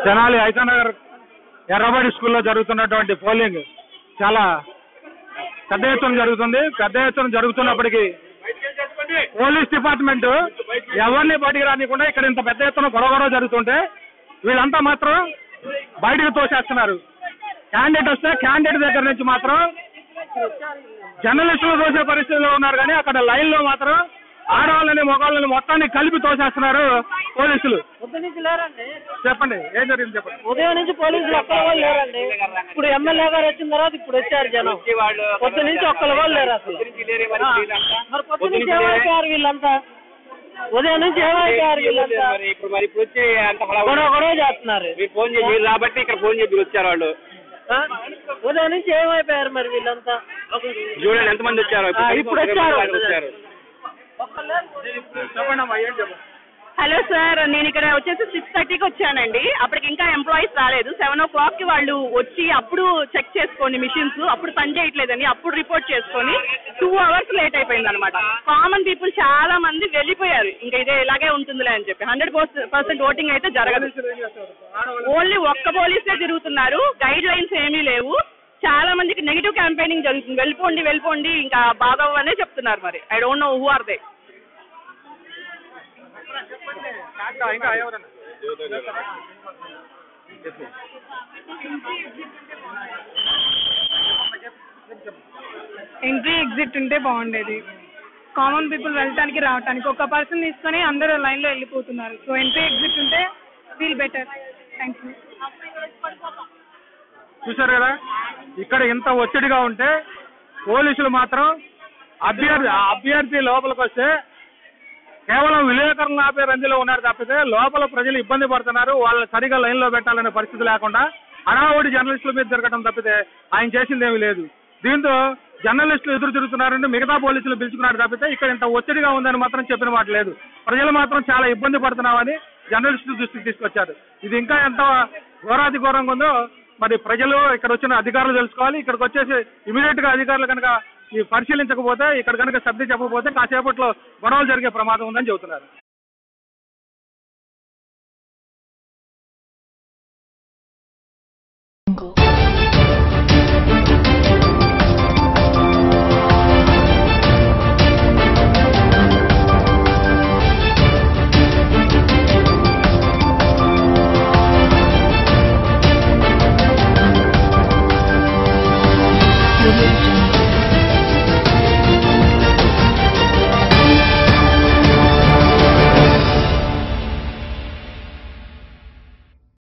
తెనాలి ఐతానగర్ ఎర్రబడి స్కూల్లో జరుగుతున్నటువంటి పోలింగ్ చాలా పెద్ద ఎత్తున జరుగుతుంది. పెద్ద ఎత్తున జరుగుతున్నప్పటికీ పోలీస్ డిపార్ట్మెంట్ ఎవరిని బయటికి రానికుండా ఇక్కడ ఇంత పెద్ద ఎత్తున గొడవ జరుగుతుంటే వీళ్ళంతా మాత్రం బయటకు తోసేస్తున్నారు. క్యాండిడేట్ వస్తే క్యాండిడేట్ దగ్గర నుంచి మాత్రం జర్నలిస్టులు తోసే పరిస్థితిలో ఉన్నారు, కానీ అక్కడ లైన్ లో మాత్రం ఆడవాళ్ళని మగవాళ్ళని మొత్తాన్ని కలిపి తోసేస్తున్నారు పోలీసులు. చెప్పండి ఏం జరిగింది చెప్పండి. ఉదయం నుంచి పోలీసులు ఒక్కల వాళ్ళు లేరండి. ఇప్పుడు ఎమ్మెల్యే గారు వచ్చిన తర్వాత ఇప్పుడు వచ్చారు జనం. పొద్దు నుంచి ఒక్కల వాళ్ళు లేరు అసలు. మరి పొద్దు నుంచి ఏమైపోయారు వీళ్ళంతా? ఉదయం నుంచి ఏమైపోయారు వీళ్ళంతా? గొడవ చేస్తున్నారు. కాబట్టి ఇక్కడ ఫోన్ చెప్పి వచ్చారు వాళ్ళు. ఉదయం నుంచి ఏమైపోయారు మరి వీళ్ళంతా? చూడండి ఎంతమంది వచ్చారు. ఇప్పుడు వచ్చారు. హలో సార్, నేను ఇక్కడ వచ్చేసి 6:30కి వచ్చానండి. అప్పటికి ఇంకా ఎంప్లాయీస్ రాలేదు. 7 o'clock వాళ్ళు వచ్చి అప్పుడు చెక్ చేసుకోండి మిషన్స్, అప్పుడు పని చేయట్లేదని అప్పుడు రిపోర్ట్ చేసుకొని 2 hours లేట్ అయిపోయింది అనమాట. కామన్ పీపుల్ చాలా మంది వెళ్ళిపోయారు. ఇంకా ఇదే ఇలాగే ఉంటుందిలే అని చెప్పి 100% ఓటింగ్ అయితే జరగదు. ఓన్లీ ఒక్క పోలీసే తిరుగుతున్నారు. గైడ్ లైన్స్ ఏమీ లేవు. చాలా మందికి నెగిటివ్ క్యాంపెయినింగ్ జరుగుతుంది. వెళ్ళిపోండి ఇంకా బాగోవనే చెప్తున్నారు. మరి I don't know who are they. Entry exit ఉంటే బాగుండేది. కామన్ పీపుల్ వెళ్ళటానికి రావటానికి ఒక పర్సన్ తీసుకొని అందరూ లైన్లో వెళ్ళిపోతున్నారు. సో ఎంట్రీ ఎగ్జిట్ ఉంటే ఫీల్ బెటర్. Thank you. చూసారు కదా, ఇక్కడ ఇంత ఒత్తిడిగా ఉంటే పోలీసులు మాత్రం అభ్యర్థి లోపలికి వస్తే కేవలం విలేకరులను ఆపే రంజిలో ఉన్నారు తప్పితే లోపల ప్రజలు ఇబ్బంది పడుతున్నారు. వాళ్ళని సరిగా లైన్లో పెట్టాలనే పరిస్థితి లేకుండా హడావుడి జర్నలిస్టుల మీద తిరగడం తప్పితే ఆయన చేసిందేమీ లేదు. దీంతో జర్నలిస్టులు ఎదురు తిరుగుతున్నారంటే మిగతా పోలీసులు పిలుచుకున్నారు తప్పితే ఇక్కడ ఇంత ఒత్తిడిగా ఉందని మాత్రం చెప్పిన మాట లేదు. ప్రజలు మాత్రం చాలా ఇబ్బంది పడుతున్నామని జర్నలిస్టుల దృష్టికి తీసుకొచ్చారు. ఇది ఇంకా ఎంత ఘోరాతి ఘోరంగా ఉందో మరి ప్రజలు ఇక్కడ వచ్చిన అధికారులు తెలుసుకోవాలి. ఇక్కడికి వచ్చేసి ఇమీడియట్ గా అధికారులు కనుక పరిశీలించకపోతే ఇక్కడ కనుక శ్రద్ధ చెప్పకపోతే కాసేపట్లో గొడవలు జరిగే ప్రమాదం ఉందని చెబుతున్నారు.